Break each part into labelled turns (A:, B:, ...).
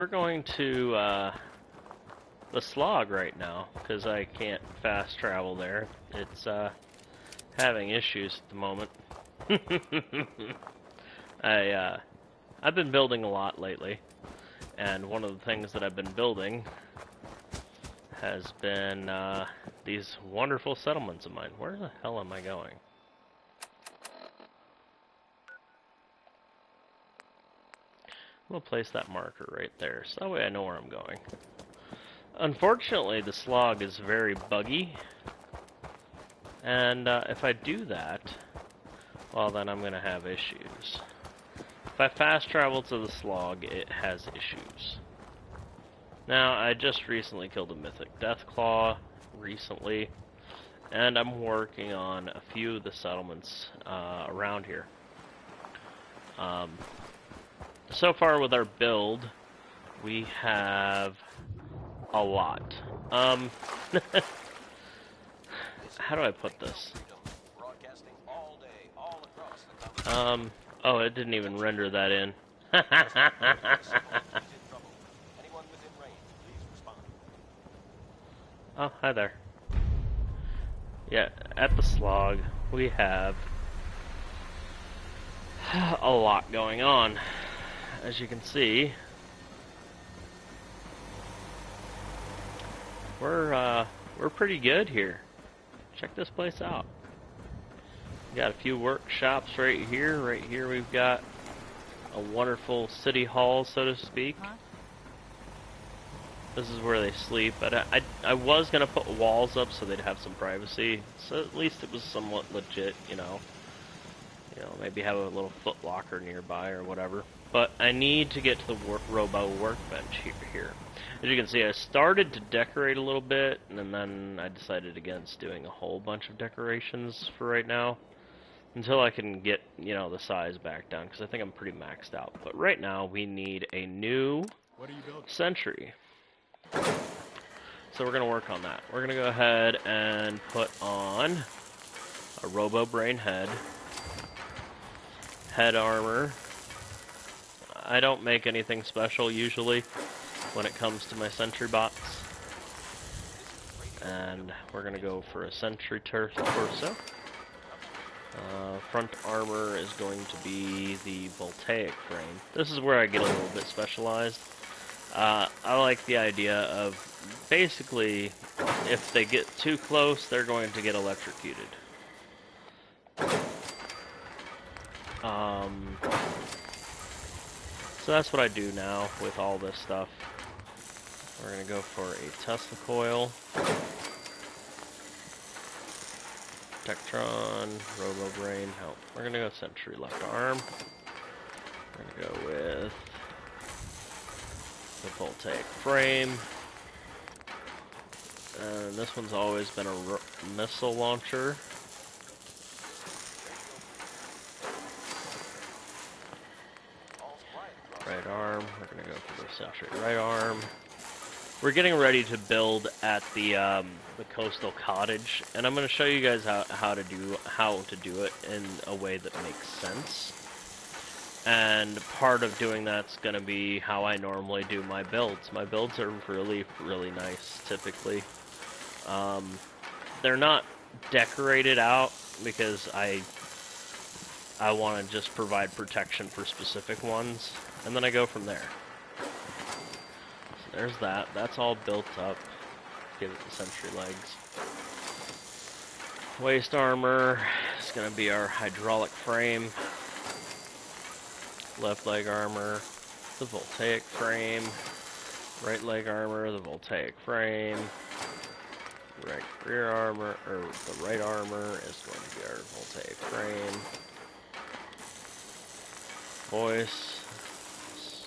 A: We're going to the Slog right now because I can't fast travel there. It's having issues at the moment. I've been building a lot lately, and one of the things that I've been building has been these wonderful settlements of mine. Where the hell am I going? I'm going to place that marker right there, so that way I know where I'm going. Unfortunately, the Slog is very buggy, and if I do that, well, then I'm going to have issues. If I fast travel to the Slog, it has issues. Now, I just recently killed a Mythic Deathclaw recently, and I'm working on a few of the settlements around here. So far with our build, we have a lot. How do I put this? Oh, it didn't even render that in. Oh, hi there. Yeah, at the Slog, we have a lot going on. As you can see, we're pretty good here. Check this place out. We got a few workshops right here. Right here we've got a wonderful city hall, so to speak. This is where they sleep, but I was gonna put walls up so they'd have some privacy, so at least it was somewhat legit, you know, maybe have a little foot locker nearby or whatever. But I need to get to the Robo workbench here. As you can see, I started to decorate a little bit, and then I decided against doing a whole bunch of decorations for right now, until I can get, the size back down, because I think I'm pretty maxed out. But right now, we need a new sentry. So we're going to work on that. We're going to go ahead and put on a Robo Brain head armor. I don't make anything special usually when it comes to my sentry bots. And we're going to go for a sentry torso. Front armor is going to be the voltaic frame. This is where I get a little bit specialized. I like the idea of basically, if they get too close, they're going to get electrocuted. So that's what I do now with all this stuff. We're going to go for a Tesla coil. Tektron, Robo Brain. Oh, we're going to go sentry left arm. We're going to go with the voltaic frame. And this one's always been a missile launcher. Right arm. We're going to go for the sentry right arm. We're getting ready to build at the coastal cottage, and I'm going to show you guys how to do it in a way that makes sense. And part of doing that's going to be how I normally do my builds. My builds are really, really nice, typically. They're not decorated out because I want to just provide protection for specific ones, and then I go from there. So there's that. That's all built up. Give it the sentry legs. Waist armor is going to be our hydraulic frame. Left leg armor, the voltaic frame. Right leg armor, the voltaic frame. Right rear armor, or the right armor is going to be our voltaic frame. Voice,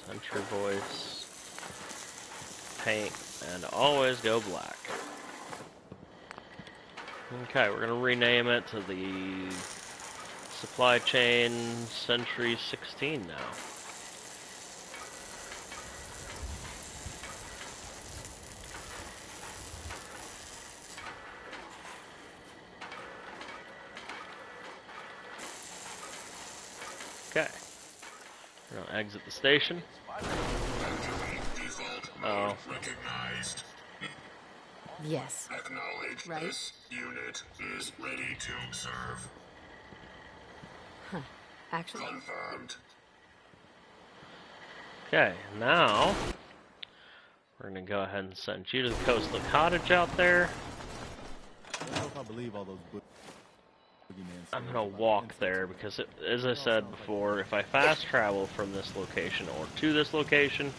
A: sentry voice, paint, and always go black. Okay, we're going to rename it to the Supply Chain Sentry 16 now. Okay. We're going to exit the station. Oh.
B: Recognized.
C: Yes.
B: Acknowledge
C: Right.
B: this unit is ready to serve.
C: Huh. Actually.
B: Confirmed.
A: Okay, now we're gonna go ahead and send you to the coastal cottage out there.
D: I don't know if I believe all those boogeyman
A: I'm
D: stories
A: gonna
D: about
A: walk
D: insects
A: there
D: or whatever.
A: because, as I said before, if I fast travel from this location or to this location,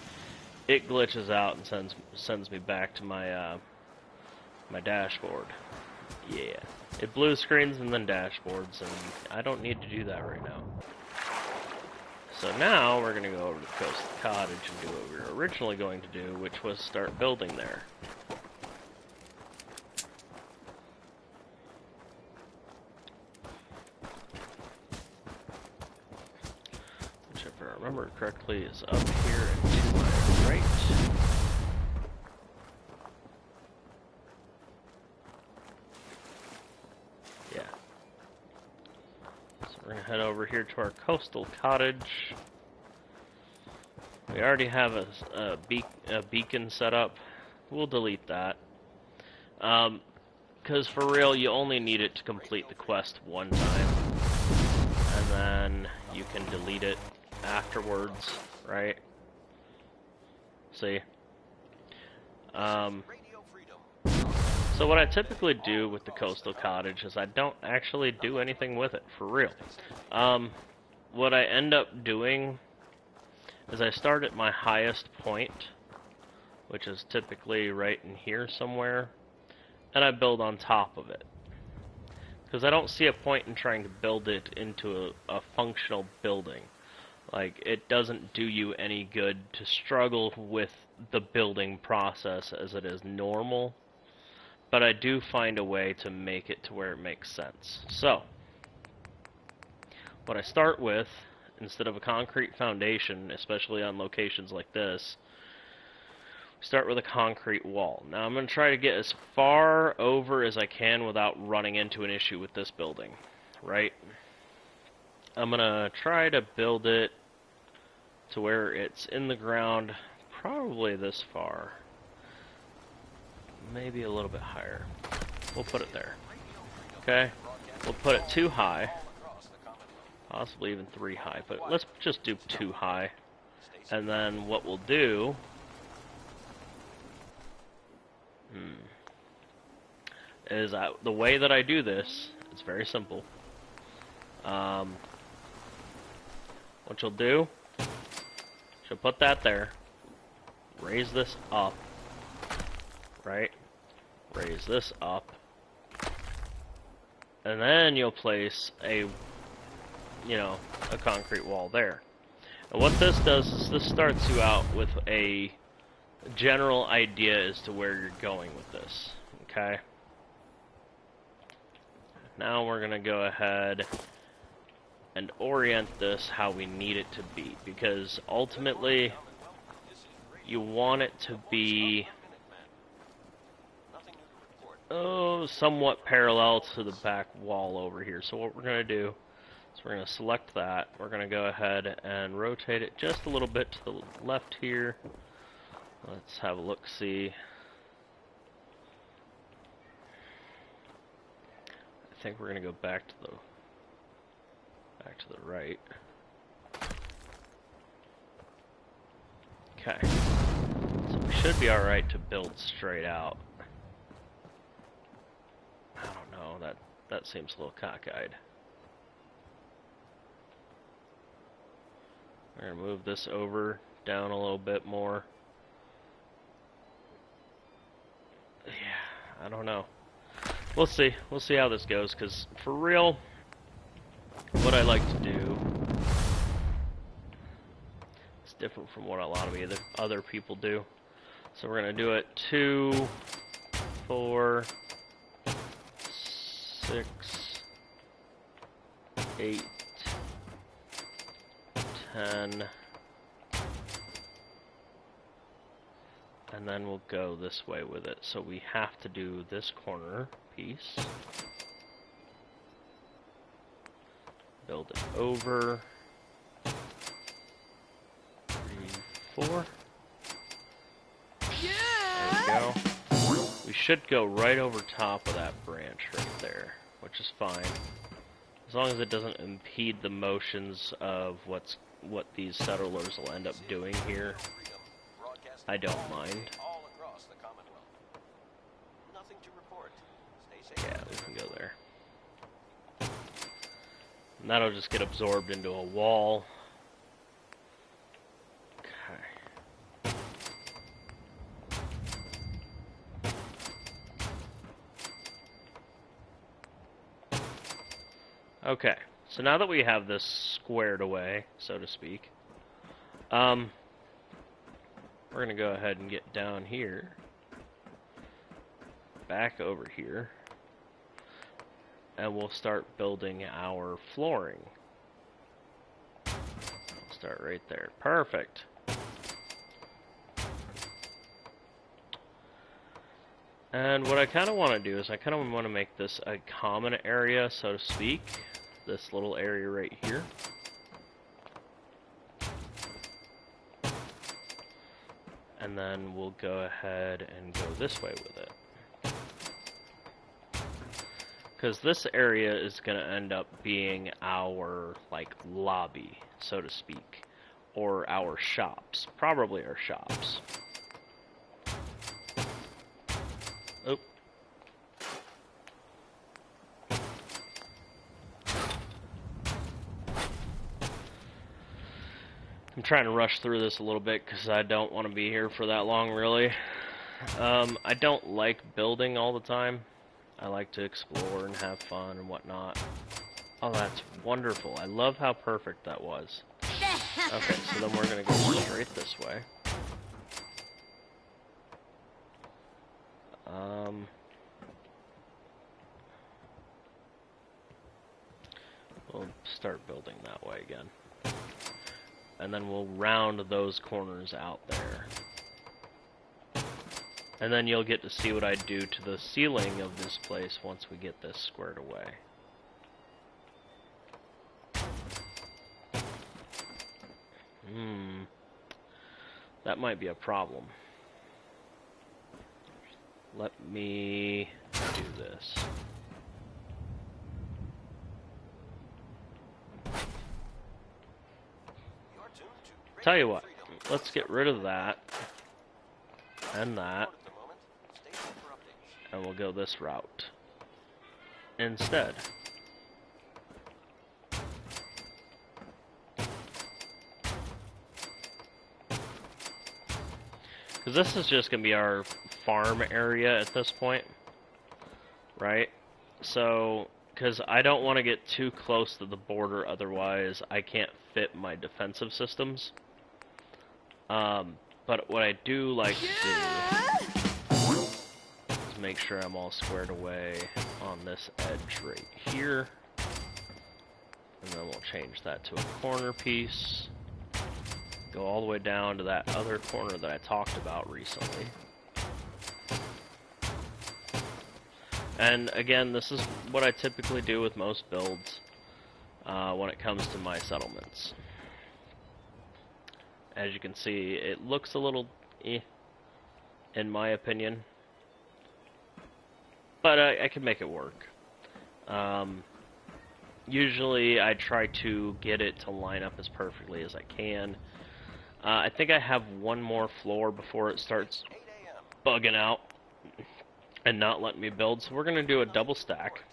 A: it glitches out and sends me back to my my dashboard. Yeah, it blue screens and then dashboards, and I don't need to do that right now. So now we're gonna go over to the coastal cottage and do what we were originally going to do, which was start building there. Which, if I remember correctly, is up here and to my right. Yeah. So we're gonna head over here to our coastal cottage. We already have a beacon set up. We'll delete that. Because for real, you only need it to complete the quest one time. And then you can delete it afterwards, right? See? So what I typically do with the coastal cottage is I don't actually do anything with it, for real. What I end up doing is I start at my highest point, which is typically right in here somewhere, and I build on top of it. Because I don't see a point in trying to build it into a functional building. Like, it doesn't do you any good to struggle with the building process as it is normal, but I do find a way to make it to where it makes sense. So, what I start with, instead of a concrete foundation, especially on locations like this, start with a concrete wall. Now I'm going to try to get as far over as I can without running into an issue with this building, right? I'm going to try to build it to where it's in the ground, probably this far. Maybe a little bit higher. We'll put it there. Okay? We'll put it 2 high. Possibly even 3 high, but let's just do 2 high. And then what we'll do is the way that I do this, it's very simple. What you'll do, you'll put that there, raise this up, right? Raise this up, and then you'll place a concrete wall there. And what this does is this starts you out with a general idea as to where you're going with this, okay? Now we're gonna go ahead and orient this how we need it to be, because ultimately you want it to be somewhat parallel to the back wall over here. So what we're gonna do is we're gonna select that. We're gonna go ahead and rotate it just a little bit to the left here. Let's have a look-see. I think we're gonna go back to the right. Okay. So we should be alright to build straight out. I don't know, that seems a little cockeyed. We're gonna move this over, down a little bit more. Yeah, I don't know. We'll see. We'll see how this goes, because for real, what I like to do is different from what a lot of other people do. So we're going to do it 2, 4, 6, 8, 10, and then we'll go this way with it. So we have to do this corner piece. Build it over. 3, 4. go. We should go right over top of that branch right there, which is fine. As long as it doesn't impede the motions of what these settlers will end up doing here, I don't mind. Yeah, we can go there. And that'll just get absorbed into a wall. Okay. Okay, so now that we have this squared away, so to speak, we're going to go ahead and get down here, back over here, and we'll start building our flooring. We'll start right there. Perfect. And what I kind of want to do is I kind of want to make this a common area, so to speak. This little area right here. And then we'll go ahead and go this way with it. Because this area is going to end up being our, like, lobby, so to speak. Or our shops. Probably our shops. Oh. I'm trying to rush through this a little bit because I don't want to be here for that long, really. I don't like building all the time. I like to explore and have fun and whatnot. Oh, that's wonderful. I love how perfect that was. Okay, so then we're going to go straight this way. We'll start building that way again. And then we'll round those corners out there. And then you'll get to see what I do to the ceiling of this place once we get this squared away. That might be a problem. Let me do this. Tell you what, let's get rid of that and that, and we'll go this route instead. Because this is just going to be our farm area at this point, right? So, because I don't want to get too close to the border, otherwise I can't fit my defensive systems. But what I do like to do is make sure I'm all squared away on this edge right here. And then we'll change that to a corner piece. Go all the way down to that other corner that I talked about recently. And again, this is what I typically do with most builds when it comes to my settlements. As you can see, it looks a little eh, in my opinion. But I can make it work. Usually I try to get it to line up as perfectly as I can. I think I have one more floor before it starts bugging out and not letting me build. So we're going to do a double stack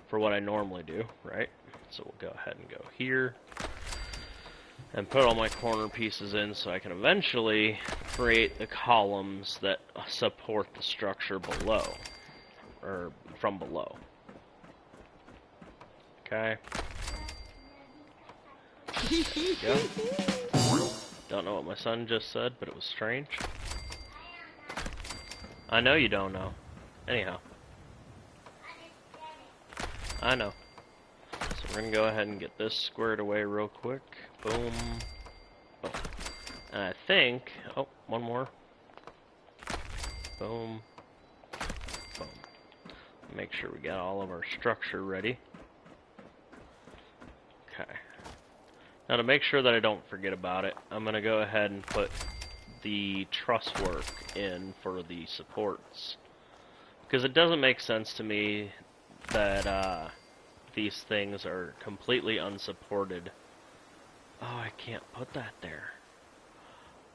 A: for what I normally do, right? So we'll go ahead and go here and put all my corner pieces in so I can eventually create the columns that support the structure below, or from below. Okay. There we go. Don't know what my son just said, but it was strange. I know you don't know. Anyhow. I know. So we're gonna go ahead and get this squared away real quick. Boom. Boom. And I think... oh, one more. Boom. Boom. Make sure we got all of our structure ready. Okay. Now to make sure that I don't forget about it, I'm gonna go ahead and put the truss work in for the supports. Because it doesn't make sense to me that these things are completely unsupported. Oh, I can't put that there.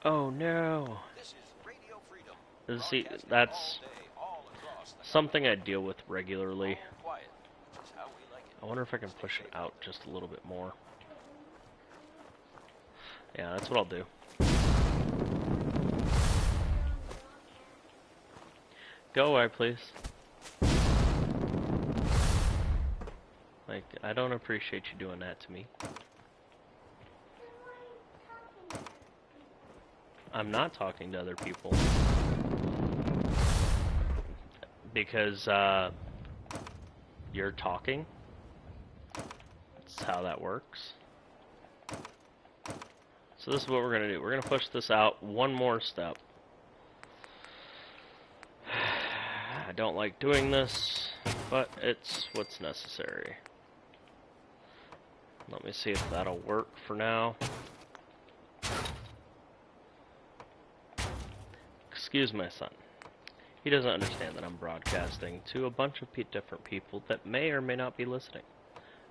A: Oh no.
E: This is Radio Freedom.
A: See, that's something I deal with regularly.
E: Quiet. This is how we like it.
A: I wonder if I can push it out just a little bit more. Yeah, that's what I'll do. Go away, please. Like, I don't appreciate you doing that to me. I'm not talking to other people. Because, you're talking. That's how that works. So this is what we're gonna do. We're gonna push this out one more step. I don't like doing this, but it's what's necessary. Let me see if that'll work for now. Excuse my son. He doesn't understand that I'm broadcasting to a bunch of different people that may or may not be listening.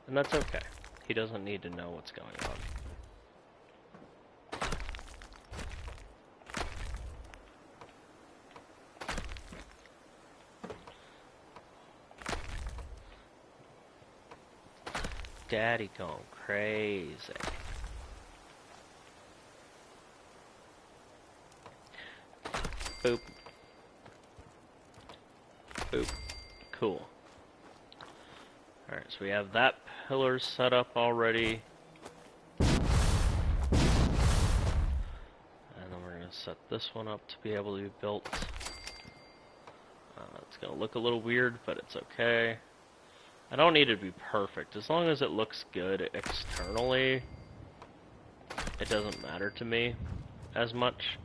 A: And that's okay. He doesn't need to know what's going on. Daddy going crazy. Boop. Boop. Cool. Alright, so we have that pillar set up already. And then we're going to set this one up to be able to be built. It's going to look a little weird, but it's okay. I don't need it to be perfect. As long as it looks good externally, it doesn't matter to me as much.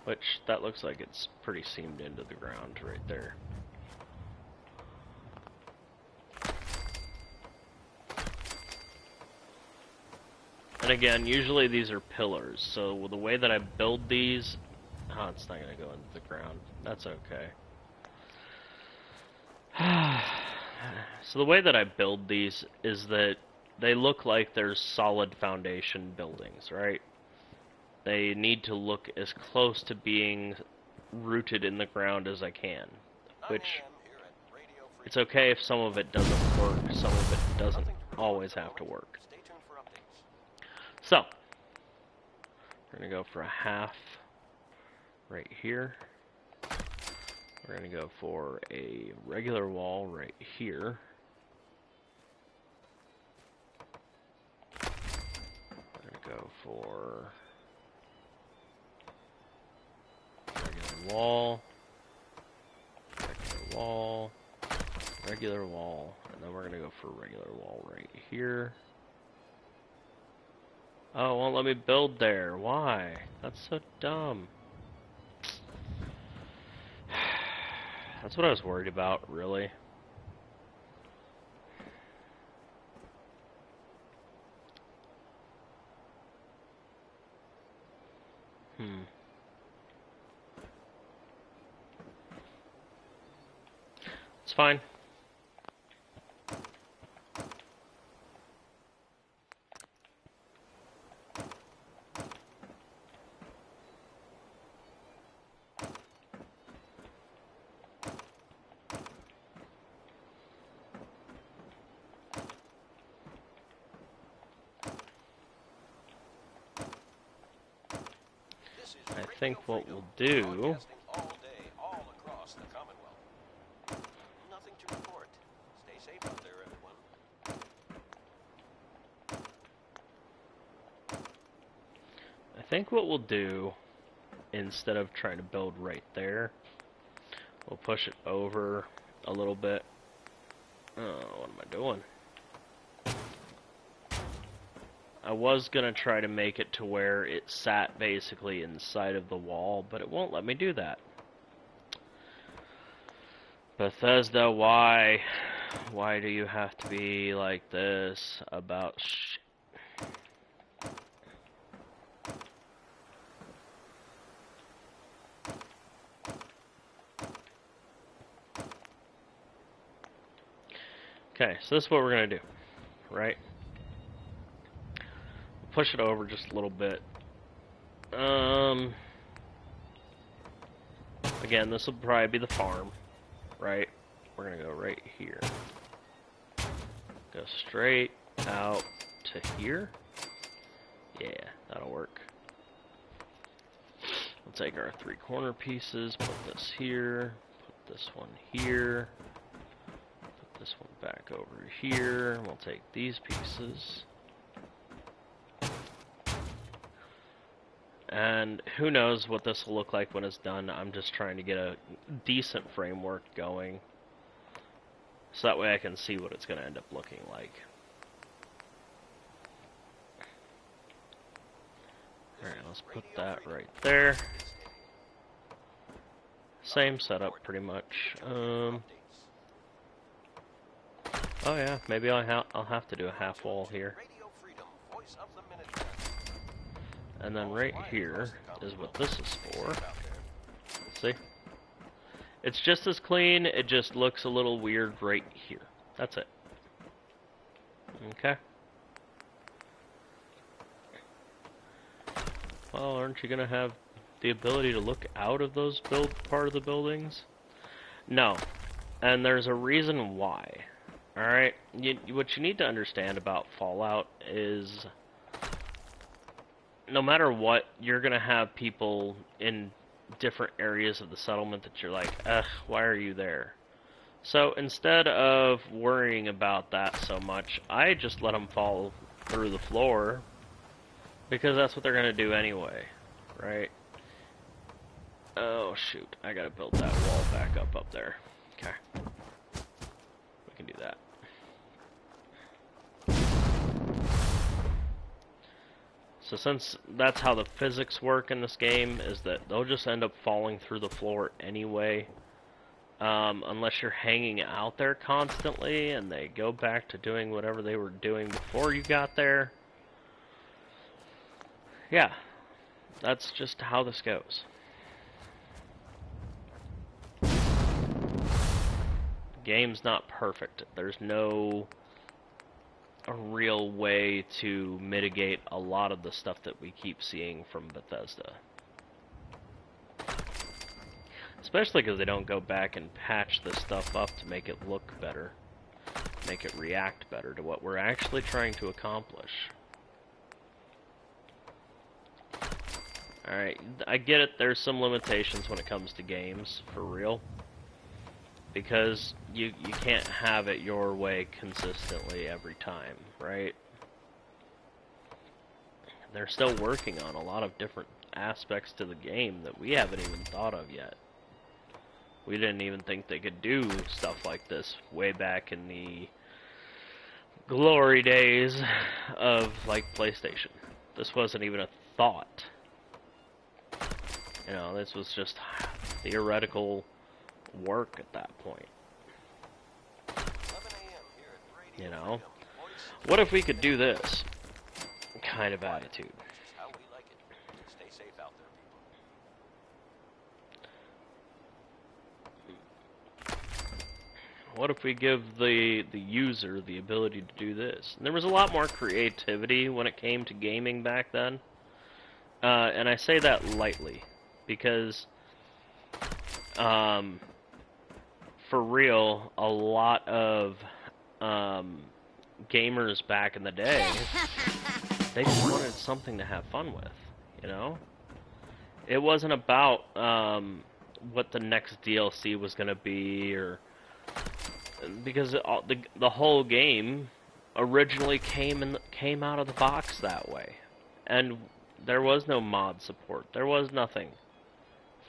A: Which, that looks like it's pretty seamed into the ground right there. And again, usually these are pillars, so the way that I build these... Oh, it's not going to go into the ground. That's okay. So the way that I build these is that they look like there's solid foundation buildings, right? They need to look as close to being rooted in the ground as I can. Which, it's okay if some of it doesn't work, some of it doesn't always have to work. So, we're going to go for a half right here. We're going to go for a regular wall right here. We're going to go for regular wall, regular wall, regular wall, and then we're going to go for a regular wall right here. Oh, it won't let me build there. Why? That's so dumb. That's what I was worried about, really. It's fine. I think what we'll do...
E: all across the Commonwealth. Nothing to report. Stay safe out there, everyone.
A: I think what we'll do, instead of trying to build right there, we'll push it over a little bit. Oh, what am I doing? I was gonna try to make it to where it sat basically inside of the wall, but it won't let me do that. Bethesda, why? Why do you have to be like this about Okay, so this is what we're gonna do, right? Push it over just a little bit. Again, this will probably be the farm, right? We're gonna go right here. Go straight out to here. Yeah, that'll work. We'll take our 3 corner pieces, put this here, put this one here, put this one back over here. We'll take these pieces. And who knows what this will look like when it's done. I'm just trying to get a decent framework going, so that way I can see what it's going to end up looking like. Alright, let's put that right there. Same setup, pretty much. Oh yeah, maybe I'll have to do a half wall here. And then right here is what this is for. See? It's just as clean, it just looks a little weird right here. That's it. Okay. Well, aren't you gonna have the ability to look out of those part of the buildings? No. And there's a reason why. Alright? What you need to understand about Fallout is, no matter what, you're gonna have people in different areas of the settlement that you're like, ugh, why are you there? So instead of worrying about that so much, I just let them fall through the floor, because that's what they're gonna do anyway, right? Oh shoot, I gotta build that wall back up there. Okay. We can do that. So since that's how the physics work in this game, is that they'll just end up falling through the floor anyway, unless you're hanging out there constantly and they go back to doing whatever they were doing before you got there. Yeah, that's just how this goes. The game's not perfect. There's no a real way to mitigate a lot of the stuff that we keep seeing from Bethesda. Especially because they don't go back and patch this stuff up to make it look better, make it react better to what we're actually trying to accomplish. Alright, I get it, there's some limitations when it comes to games, for real. Because you can't have it your way consistently every time, right? They're still working on a lot of different aspects to the game that we haven't even thought of yet. We didn't even think they could do stuff like this way back in the glory days of, like, PlayStation. This wasn't even a thought. You know, this was just theoretical work at that point. You know, what if we could do this kind of attitude?
E: How we like it. Stay safe out there, people.
A: What if we give the user the ability to do this? And there was a lot more creativity when it came to gaming back then. And I say that lightly, because for real, a lot of gamers back in the day, they just wanted something to have fun with, you know? It wasn't about what the next DLC was going to be, or because the whole game originally came out of the box that way, and there was no mod support. There was nothing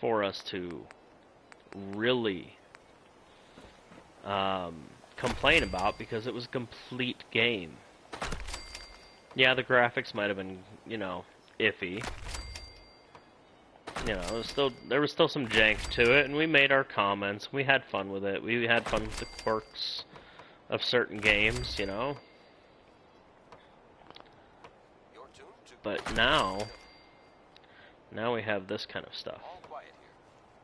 A: for us to really complain about, because it was a complete game. Yeah, the graphics might have been, you know, iffy. You know, there was still some jank to it, and we made our comments. We had fun with it. We had fun with the quirks of certain games, you know.
E: You're tuned to
A: But now we have this kind of stuff.
E: all quiet here.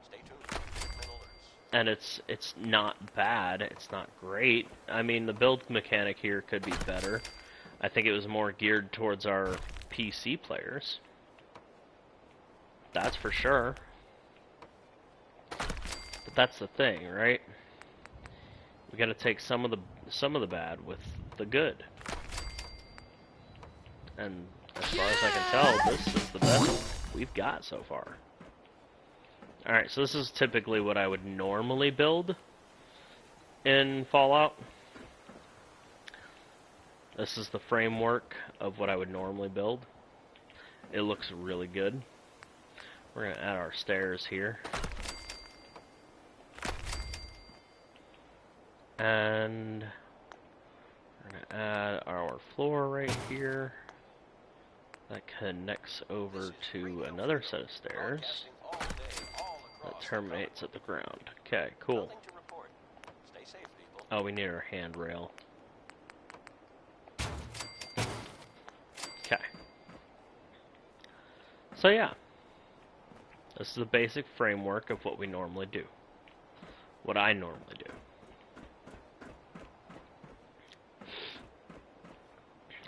E: Stay tuned. Signal alerts.
A: And it's not bad, it's not great. I mean, the build mechanic here could be better. I think it was more geared towards our PC players. That's for sure. But that's the thing, right? We got to take some of the bad with the good. And as far as I can tell, this is the best we've got so far. Alright, so this is typically what I would normally build in Fallout. This is the framework of what I would normally build. It looks really good. We're going to add our stairs here. And we're going to add our floor right here. That connects over to another set of stairs
E: Broadcasting all day, all
A: that
E: across the
A: terminates at the ground. Okay, cool.
E: Nothing to report. Stay safe, people.
A: Oh, we need our handrail. Okay. So yeah. This is the basic framework of what we normally do. What I normally do.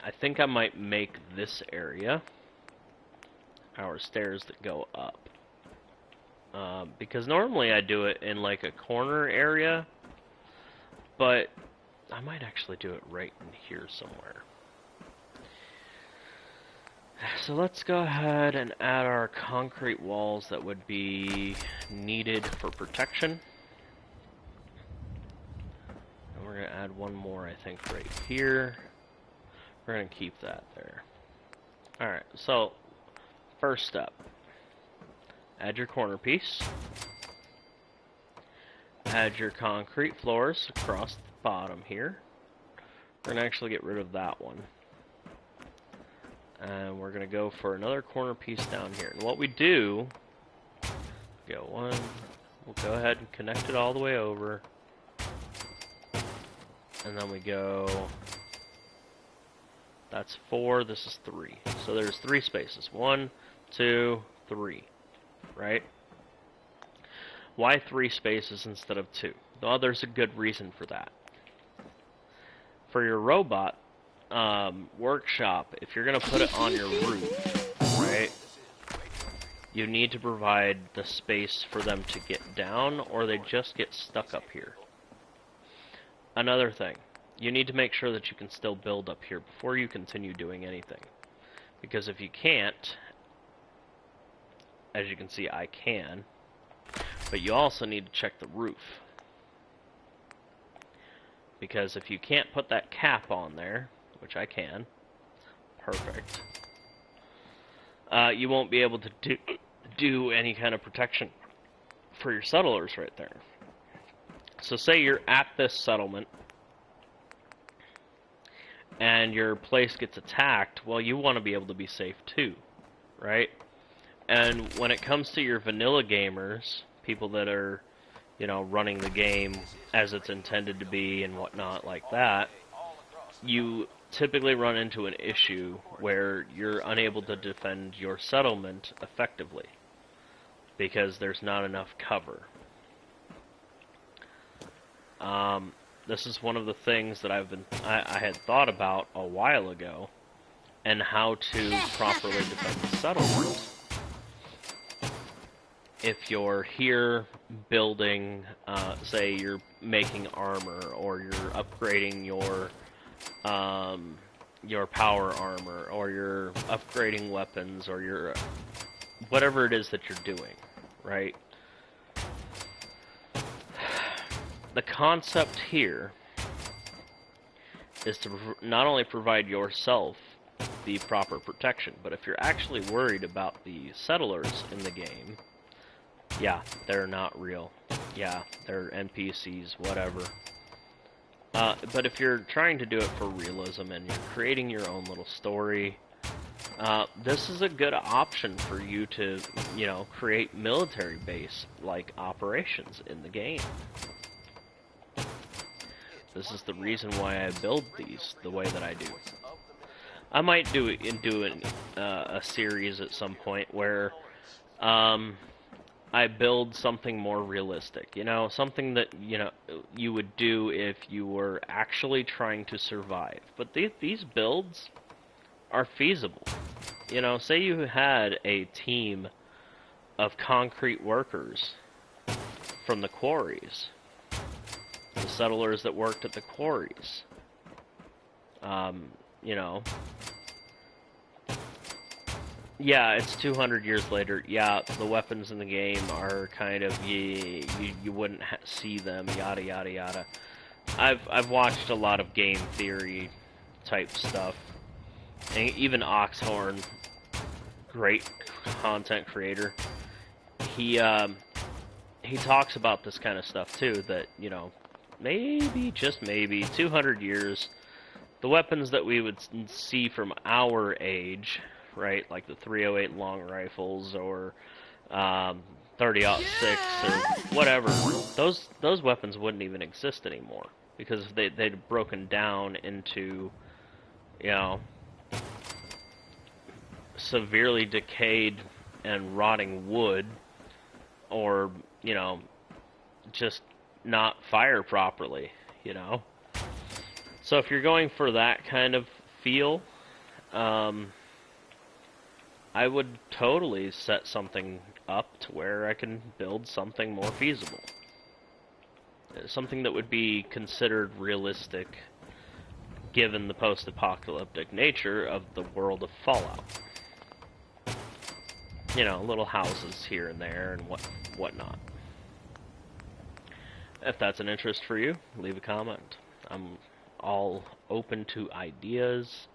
A: I think I might make this area our stairs that go up. Because normally I do it in like a corner area, but I might actually do it right in here somewhere. So let's go ahead and add our concrete walls that would be needed for protection. And we're going to add one more, I think, right here. We're going to keep that there. Alright, so first step. Add your corner piece. Add your concrete floors across the bottom here. We're going to actually get rid of that one. And we're going to go for another corner piece down here. And what we do, go one, we'll go ahead and connect it all the way over. And then we go, that's 4, this is 3. So there's 3 spaces. 1, 2, 3. Right? Why 3 spaces instead of 2? Well, there's a good reason for that. For your robot workshop, if you're going to put it on your roof, right, you need to provide the space for them to get down, or they just get stuck up here. Another thing, you need to make sure that you can still build up here before you continue doing anything. Because if you can't, as you can see, I can, but you also need to check the roof. Because if you can't put that cap on there, which I can, perfect, you won't be able to do any kind of protection for your settlers right there. So say you're at this settlement, and your place gets attacked, well, you want to be able to be safe too, right? And when it comes to your vanilla gamers, people that are, you know, running the game as it's intended to be and whatnot like that, you typically run into an issue where you're unable to defend your settlement effectively because there's not enough cover. This is one of the things that I had thought about a while ago, and how to properly defend the settlement. If you're here building, say you're making armor, or you're upgrading your power armor, or you're upgrading weapons, or you're whatever it is that you're doing, right? The concept here is to not only provide yourself the proper protection, but if you're actually worried about the settlers in the game, yeah, they're not real. Yeah, they're NPCs, whatever. But if you're trying to do it for realism and you're creating your own little story, this is a good option for you to, you know, create military base like operations in the game. This is the reason why I build these the way that I do. I might do a series at some point where I build something more realistic. You know, something that you would do if you were actually trying to survive. But these builds are feasible. You know, say you had a team of concrete workers from the quarries, the settlers that worked at the quarries. You know, yeah, it's 200 years later. Yeah, the weapons in the game are kind of you wouldn't see them. Yada yada yada. I've watched a lot of game theory type stuff, and even Oxhorn, great content creator. He talks about this kind of stuff too. That maybe just maybe 200 years. The weapons that we would see from our age, right, like the 308 long rifles or 30-06 or whatever, those weapons wouldn't even exist anymore because they'd broken down into, severely decayed and rotting wood, or just not fire properly, So if you're going for that kind of feel, I would totally set something up to where I can build something more feasible. Something that would be considered realistic given the post-apocalyptic nature of the world of Fallout. Little houses here and there and whatnot. If that's an interest for you, leave a comment. I'm all open to ideas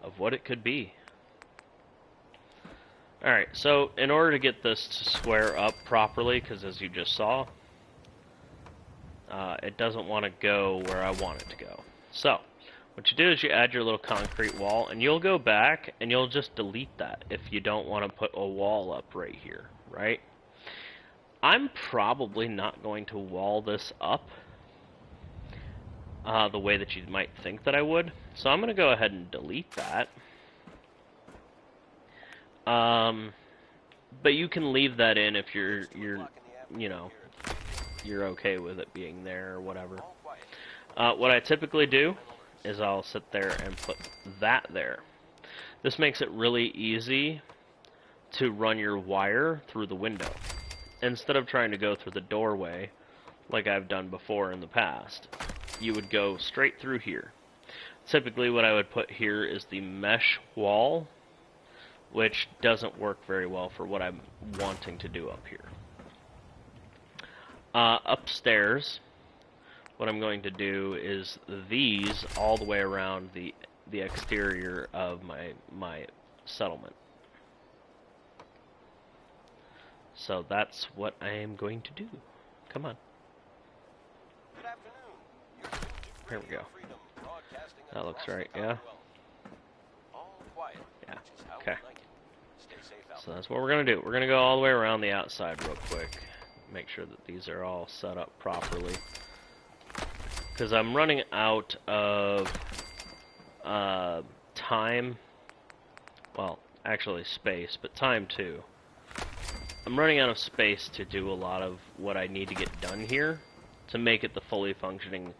A: of what it could be. Alright, so in order to get this to square up properly, because as you just saw, it doesn't want to go where I want it to go. So, what you do is you add your little concrete wall, and you'll go back and you'll just delete that if you don't want to put a wall up right here, right? I'm probably not going to wall this up the way that you might think that I would. So I'm going to go ahead and delete that. But you can leave that in if you're okay with it being there or whatever. What I typically do is I'll sit there and put that there. This makes it really easy to run your wire through the window, instead of trying to go through the doorway like I've done before in the past. You would go straight through here. Typically what I would put here is the mesh wall, which doesn't work very well for what I'm wanting to do up here. Upstairs, what I'm going to do is these all the way around the exterior of my settlement. So that's what I am going to do. Come on.
E: Good afternoon.
A: Here we go. That looks right, yeah?
E: All quiet.
A: Yeah,
E: Which is how we
A: okay.
E: like it. Stay safe out
A: So that's what we're going to do. We're going to go all the way around the outside real quick. Make sure that these are all set up properly. Because I'm running out of time. Well, actually space, but time too. I'm running out of space to do a lot of what I need to get done here to make it the fully functioning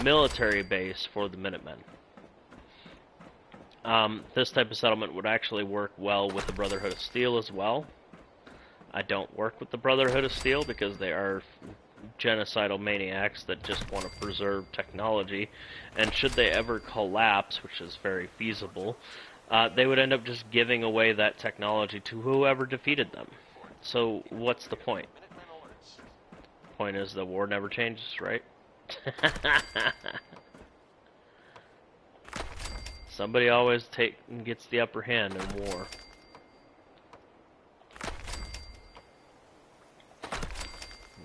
A: military base for the Minutemen. This type of settlement would actually work well with the Brotherhood of Steel as well. I don't work with the Brotherhood of Steel because they are genocidal maniacs that just want to preserve technology, and should they ever collapse, which is very feasible, they would end up just giving away that technology to whoever defeated them. So what's the point? The point is the war never changes, right? Somebody always gets the upper hand in war.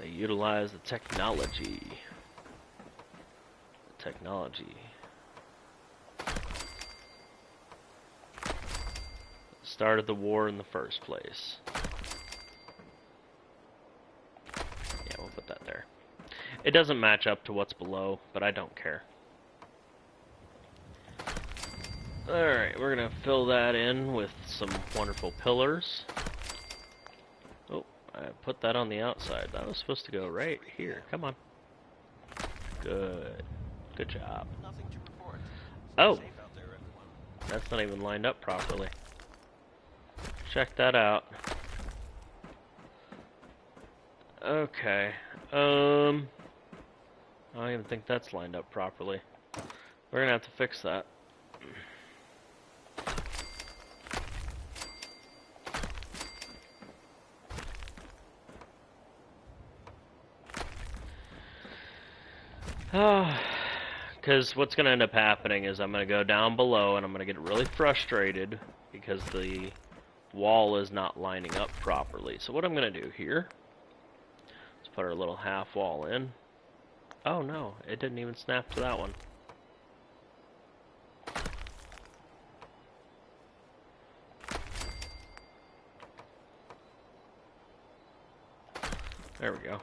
A: They utilize the technology. The technology. Started the war in the first place. Yeah, we'll put that there. It doesn't match up to what's below, but I don't care. Alright, we're gonna fill that in with some wonderful pillars. Oh, I put that on the outside. That was supposed to go right here. Come on. Good. Good job.
E: Nothing to report.
A: Oh!
E: Safe out there, everyone.
A: That's not even lined up properly. Check that out. Okay. I don't even think that's lined up properly. We're gonna have to fix that. Because what's going to end up happening is I'm going to go down below and I'm going to get really frustrated because the wall is not lining up properly. So what I'm going to do here is put our little half wall in. Oh no, it didn't even snap to that one. There we go.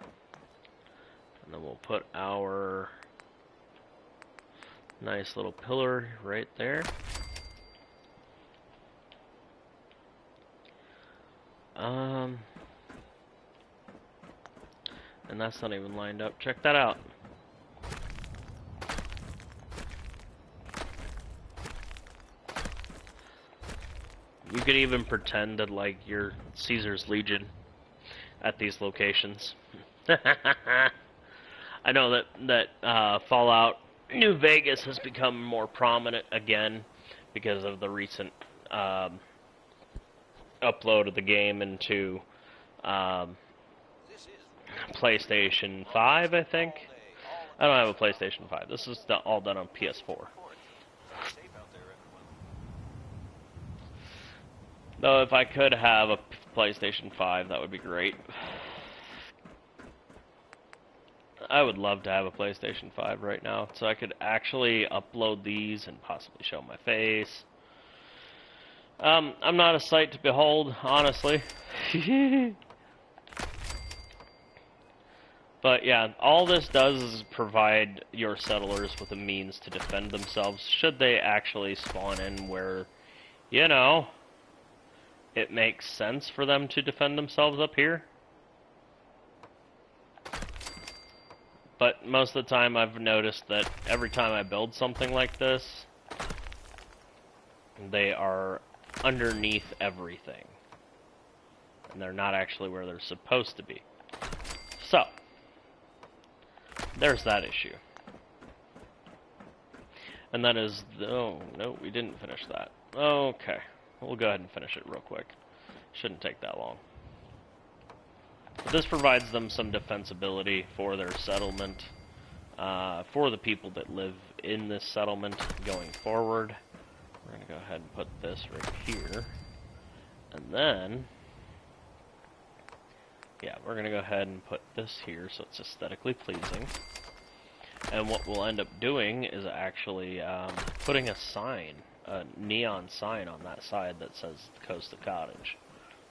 A: And then we'll put our nice little pillar right there. And that's not even lined up. Check that out. You could even pretend that like you're Caesar's Legion at these locations. I know that Fallout New Vegas has become more prominent again because of the recent upload of the game into PlayStation 5, I think. I don't have a PlayStation 5. This is all done on PS4.
E: Safe out there, everyone.
A: Though if I could have a PlayStation 5, that would be great. I would love to have a PlayStation 5 right now, so I could actually upload these and possibly show my face. I'm not a sight to behold, honestly. But yeah, all this does is provide your settlers with a means to defend themselves should they actually spawn in where, you know, it makes sense for them to defend themselves up here. But most of the time I've noticed that every time I build something like this, they are underneath everything. And they're not actually where they're supposed to be. So, there's that issue. And that is, oh, no, we didn't finish that. Okay, we'll go ahead and finish it real quick. Shouldn't take that long. But this provides them some defensibility for their settlement, for the people that live in this settlement going forward. We're going to go ahead and put this right here. And then, yeah, we're going to go ahead and put this here so it's aesthetically pleasing. And what we'll end up doing is actually putting a sign, a neon sign on that side that says Costa Cottage.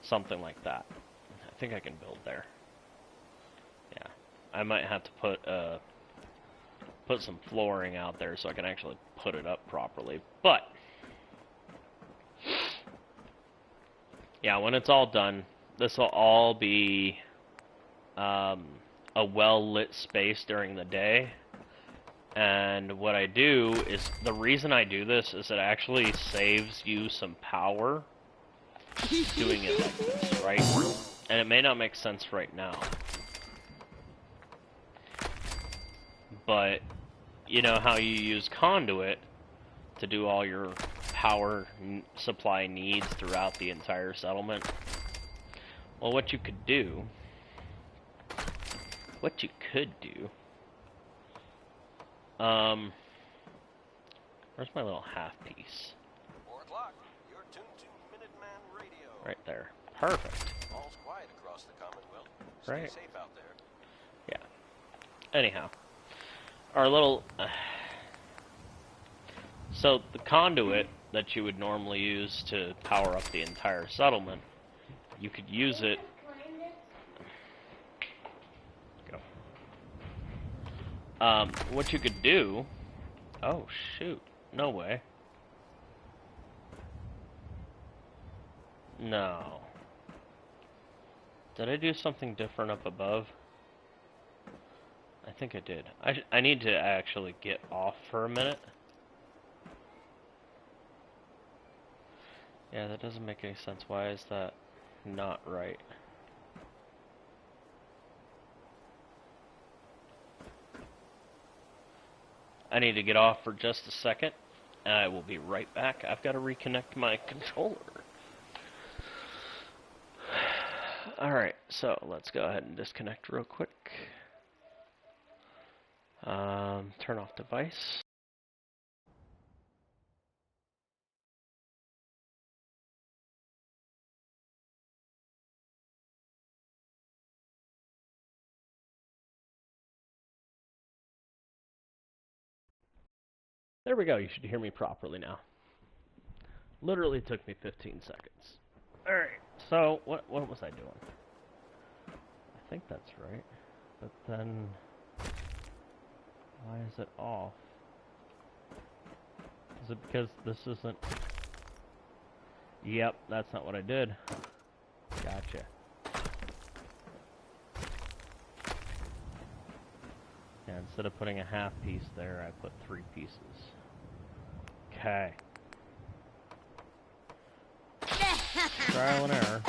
A: Something like that. I think I can build there. Yeah. I might have to put some flooring out there so I can actually put it up properly. But yeah, when it's all done, this will all be a well-lit space during the day. And what I do is, the reason I do this is it actually saves you some power doing it like this, right? And it may not make sense right now. But, you know how you use conduit to do all your power supply needs throughout the entire settlement? Well, what you could do... where's my little half piece?
E: 4 o'clock. You're tuned to Minuteman Radio.
A: Right there. Perfect.
E: All's quiet across the Commonwealth. Stay
A: Right.
E: safe out there.
A: Yeah. Anyhow. Our little... so, the conduit that you would normally use to power up the entire settlement, you could use it... Go. What you could do... Oh, shoot. No way. No. Did I do something different up above? I think I did. I need to actually get off for a minute. Yeah, that doesn't make any sense. Why is that not right? I need to get off for just a second, and I will be right back. I've got to reconnect my controller. Alright, so let's go ahead and disconnect real quick. Turn off device. There we go, you should hear me properly now. Literally took me 15 seconds. Alright, so what was I doing? I think that's right. But then, why is it off? Is it because this isn't... Yep, that's not what I did. Gotcha. Yeah, instead of putting a half piece there, I put 3 pieces. Okay. Trial and error.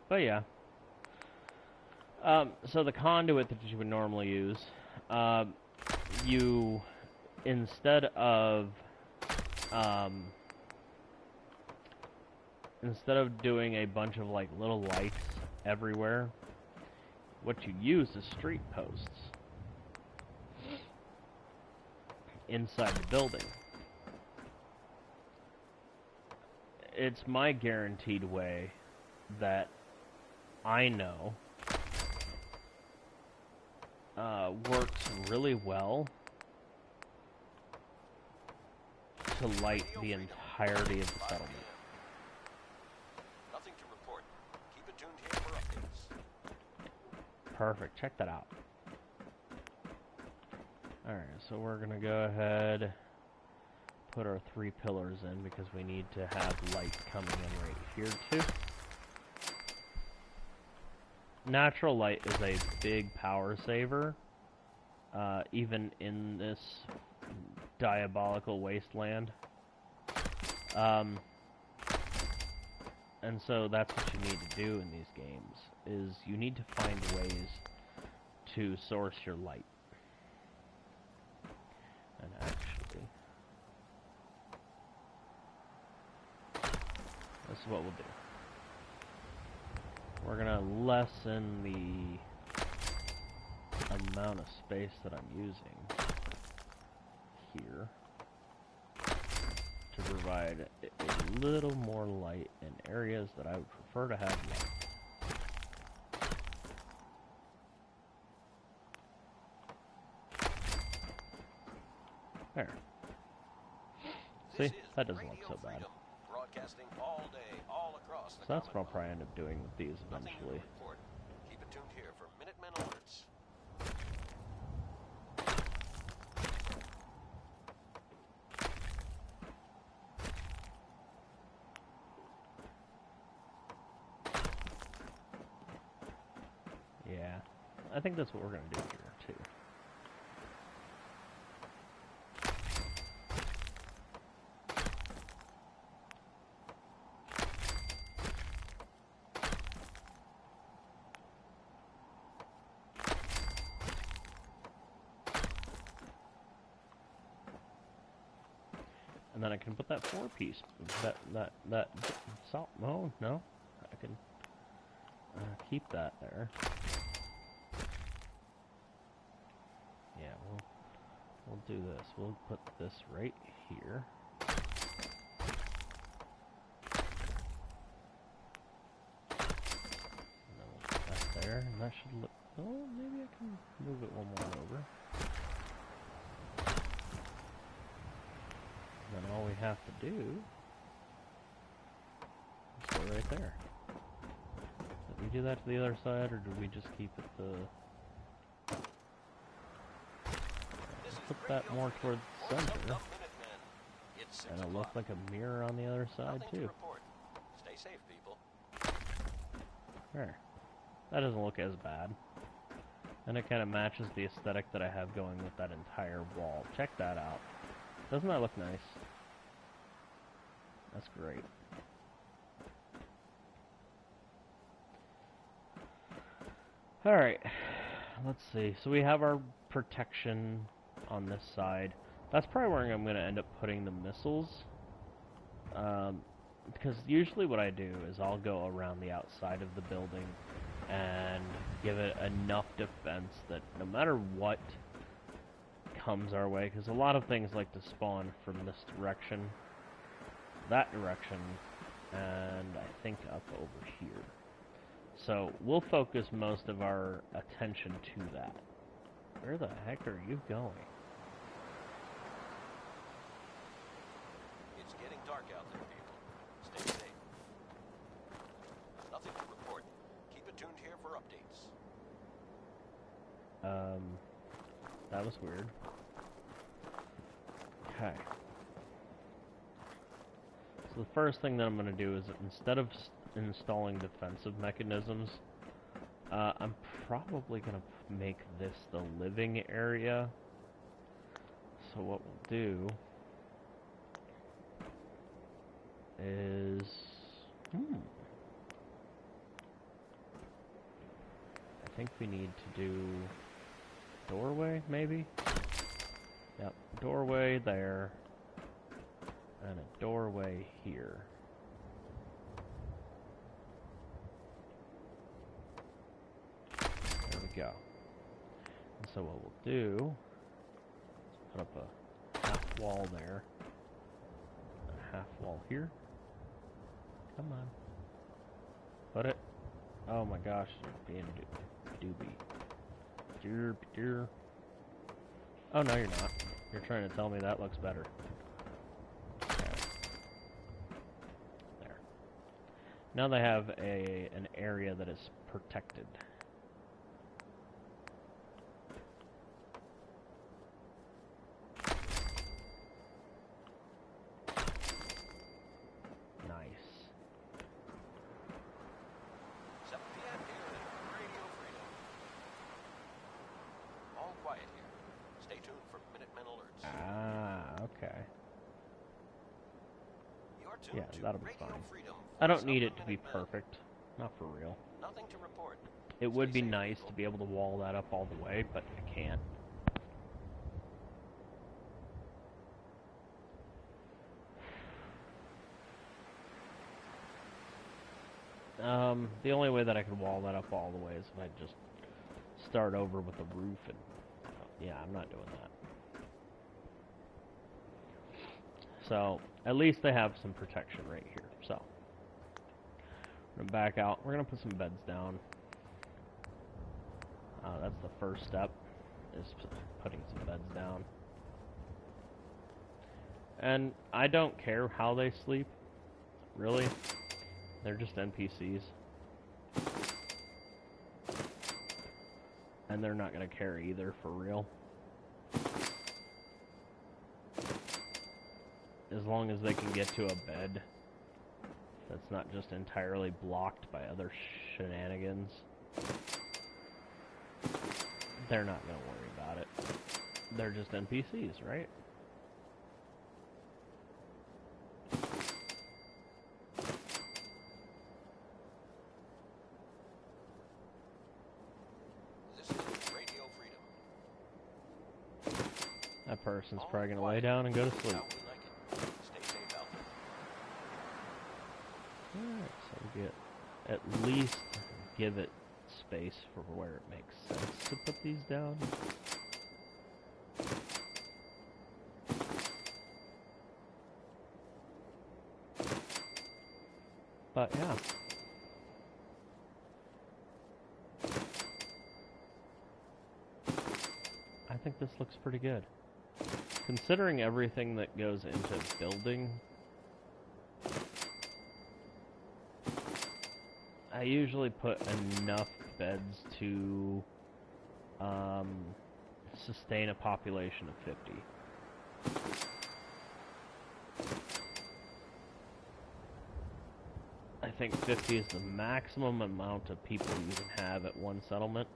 A: But yeah. So the conduit that you would normally use, you, instead of doing a bunch of like little lights everywhere, what you use is street posts inside the building. It's my guaranteed way that I know works really well to light the entirety of the settlement.
E: Nothing to report. Keep it tuned here for updates.
A: Perfect. Check that out. Alright, so we're gonna go ahead, put our 3 pillars in because we need to have light coming in right here too. Natural light is a big power saver, even in this diabolical wasteland. And so that's what you need to do in these games, is you need to find ways to source your light. And actually, this is what we'll do. We're gonna lessen the amount of space that I'm using here to provide a little more light in areas that I would prefer to have light. There. See? That doesn't look so bad.
E: Broadcasting all day, all across the
A: So that's what I'll
E: Commonwealth.
A: probably end up doing with these
E: Nothing to
A: eventually.
E: report. Keep it tuned here for Minutemen alerts.
A: Yeah. I think that's what we're gonna do here, too. And then I can put that 4-piece, that salt, no, I can keep that there. Yeah, we'll do this. We'll put this right here. And then we'll put that there, and that should look, oh, maybe I can move it one more over. Then all we have to do is go right there. So we do that to the other side, or do we just keep it the...
E: This is
A: Put that
E: Radio
A: more
E: Freedom.
A: towards the
E: Voice of
A: center.
E: the Minutemen. It's 6
A: And it'll look
E: o'clock.
A: like a mirror on the other side,
E: Nothing to
A: too.
E: report. Stay safe, people.
A: There. That doesn't look as bad. And it kind of matches the aesthetic that I have going with that entire wall. Check that out. Doesn't that look nice? That's great. Alright. Let's see. So we have our protection on this side. That's probably where I'm going to end up putting the missiles. Because usually what I do is I'll go around the outside of the building and give it enough defense that no matter what comes our way, because a lot of things like to spawn from this direction, that direction, and I think up over here. So we'll focus most of our attention to that. Where the heck are you going?
E: It's getting dark out there, people. Stay safe. Nothing to report. Keep it tuned here for updates.
A: That was weird. Okay. So the first thing that I'm going to do is, instead of installing defensive mechanisms, I'm probably going to make this the living area. So what we'll do is... I think we need to do doorway, maybe? Yep, doorway there, and a doorway here. There we go. And so what we'll do is put up a half wall there, a half wall here. Come on. Put it. Oh my gosh, you're being doobie. Dear. Oh, no, you're not. You're trying to tell me that looks better. Okay. There. Now they have an area that is protected. Nice.
E: 7 p.m. here at Radio Freedom. All quiet here. Stay tuned for Minutemen alerts.
A: Ah, okay.
E: You're tuned
A: Yeah,
E: to
A: that'll be
E: Radio
A: fine.
E: Freedom,
A: I
E: voice
A: don't need
E: of
A: it
E: the
A: to be
E: Minutemen.
A: perfect. Not for real.
E: Nothing to report.
A: It would
E: Stay
A: be
E: safe,
A: nice
E: people.
A: to be able to wall that up all the way, but I can't. The only way that I could wall that up all the way is if I just start over with the roof and... yeah, I'm not doing that. So, at least they have some protection right here. So, we're going to back out. We're going to put some beds down. That's the first step, is putting some beds down. And I don't care how they sleep, really. They're just NPCs. And they're not going to care either, for real. As long as they can get to a bed that's not just entirely blocked by other shenanigans, they're not going to worry about it. They're just NPCs, right?
E: This is Radio Freedom.
A: That person's
E: All
A: probably going to lay
E: quiet.
A: down and go to sleep.
E: How we like it. Stay safe out there.
A: Alright, so we get at least give it space for where it makes sense to put these down. But yeah. I think this looks pretty good. Considering everything that goes into building, I usually put enough beds to sustain a population of 50. I think 50 is the maximum amount of people you can have at one settlement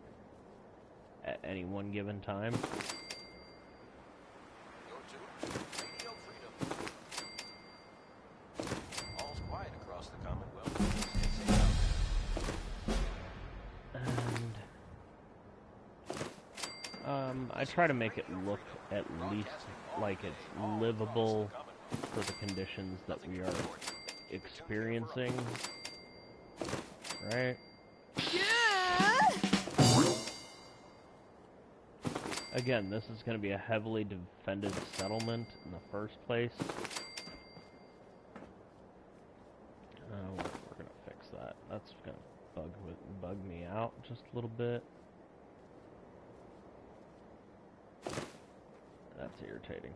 A: at any one given time.
E: You're tuned to Radio Freedom. All's quiet across the Commonwealth. Stay safe out there.
A: And I try to make it look at least like it's livable for the conditions that we are experiencing, right? Again, this is going to be a heavily defended settlement in the first place. We're going to fix that. That's going to bug me out just a little bit. That's irritating.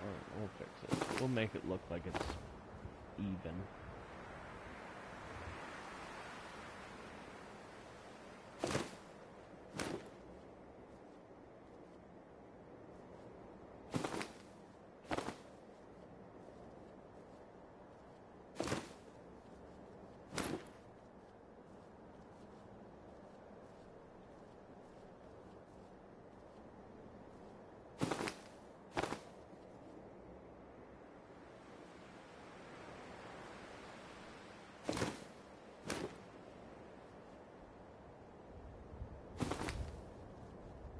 A: Alright, we'll fix it. We'll make it look like it's even.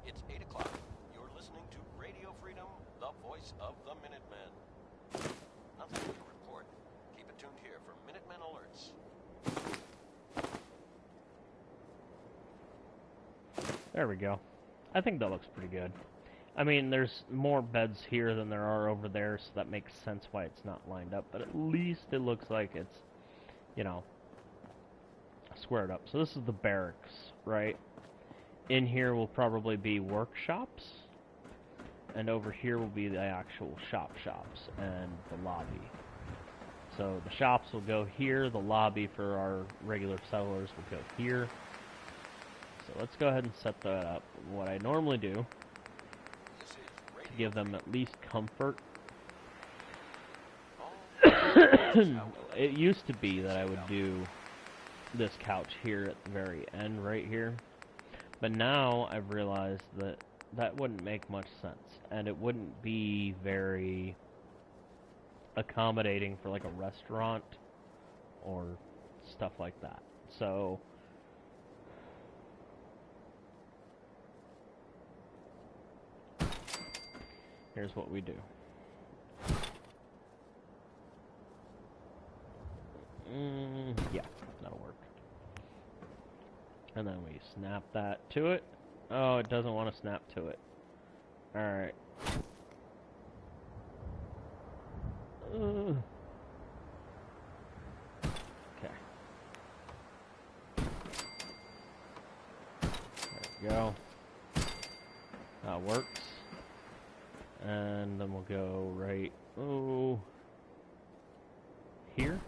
E: It's 8 o'clock. You're listening to Radio Freedom, the voice of the Minutemen. Nothing to report. Keep it tuned here for Minutemen alerts.
A: There we go. I think that looks pretty good. I mean, there's more beds here than there are over there, so that makes sense why it's not lined up, but at least it looks like it's, you know, squared up. So this is the barracks, right? In here will probably be workshops, and over here will be the actual shops and the lobby. So the shops will go here, the lobby for our regular settlers will go here. So let's go ahead and set that up. What I normally do, to give them at least comfort, it used to be that I would do this couch here at the very end right here. But now I've realized that that wouldn't make much sense, and it wouldn't be very accommodating for like a restaurant or stuff like that. So here's what we do. Yeah, that'll work. And then we snap that to it. Oh, it doesn't want to snap to it. Alright. Okay. There we go. That works. And then we'll go right, here.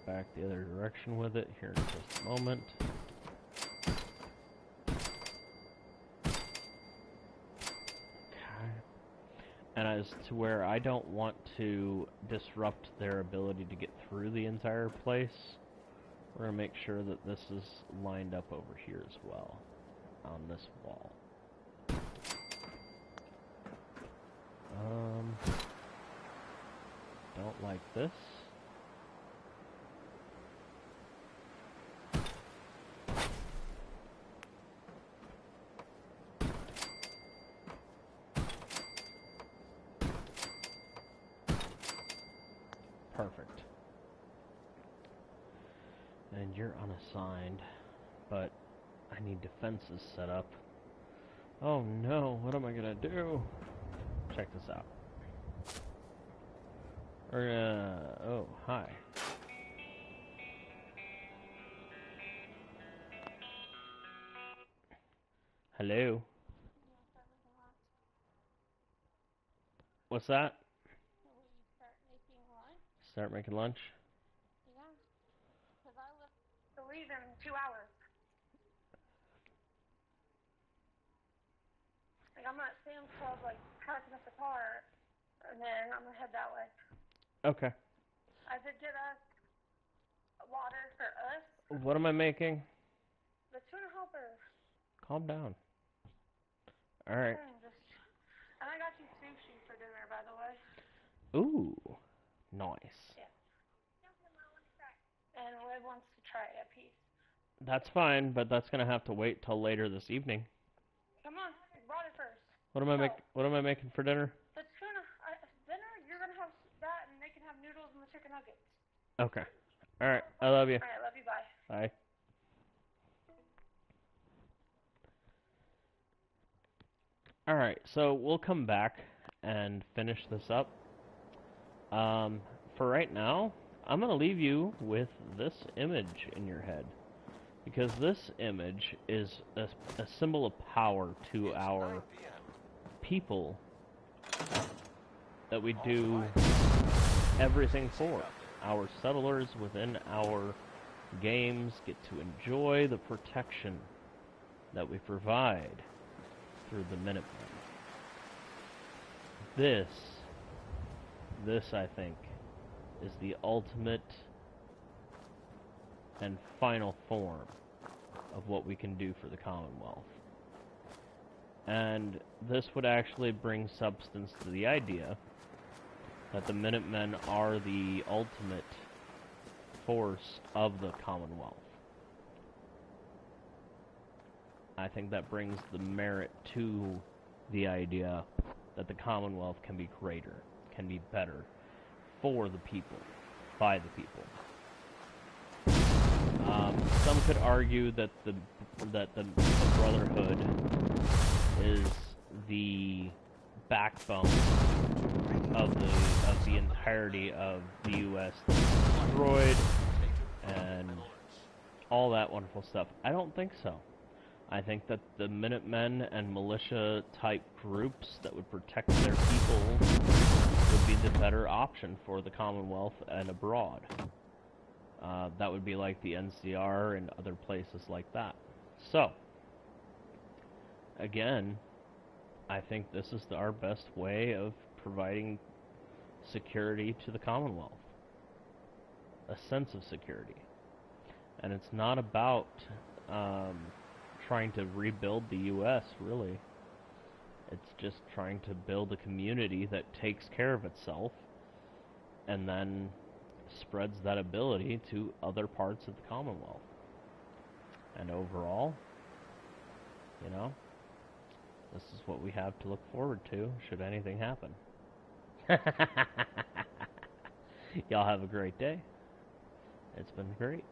A: Back the other direction with it here in just a moment. Okay. And as to where I don't want to disrupt their ability to get through the entire place, we're going to make sure that this is lined up over here as well, on this wall. Don't like this. Perfect. And you're unassigned, but I need defenses set up. Oh no, what am I gonna do? Check this out. Oh, hi. Hello? What's that?
F: Will you start making lunch?
A: Start making lunch?
F: Yeah. Because I left to leave in 2 hours. Like, I'm at Sam's Club, like, packing up the car, and then I'm going to head that way.
A: Okay.
F: I did get us water for us.
A: What am I making?
F: The tuna helper.
A: Calm down. Alright.
F: And I got you sushi for dinner, by the way.
A: Ooh. Nice.
F: Yeah. And Liv wants to try a piece.
A: That's fine, but that's gonna have to wait till later this evening.
F: Come on, brought it first.
A: What am I making for dinner?
F: The tuna dinner. You're gonna have that, and they can have noodles and the chicken nuggets.
A: Okay. Alright, I love you.
F: All right, love you. Bye.
A: Bye. Alright, so we'll come back and finish this up. For right now, I'm going to leave you with this image in your head. Because this image is a symbol of power to our people that we do everything for. Our settlers within our games get to enjoy the protection that we provide through the Minutemen. This I think is the ultimate and final form of what we can do for the Commonwealth. And this would actually bring substance to the idea that the Minutemen are the ultimate force of the Commonwealth. I think that brings the merit to the idea that the Commonwealth can be greater, can be better, for the people, by the people. Some could argue that the Brotherhood is the backbone of the entirety of the U.S. that's destroyed and all that wonderful stuff. I don't think so. I think that the Minutemen and militia-type groups that would protect their people would be the better option for the Commonwealth and abroad. That would be like the NCR and other places like that. So, again, I think this is our best way of providing security to the Commonwealth. A sense of security. And it's not about trying to rebuild the U.S., really. It's just trying to build a community that takes care of itself and then spreads that ability to other parts of the Commonwealth. And overall, you know, this is what we have to look forward to should anything happen. Y'all have a great day. It's been great.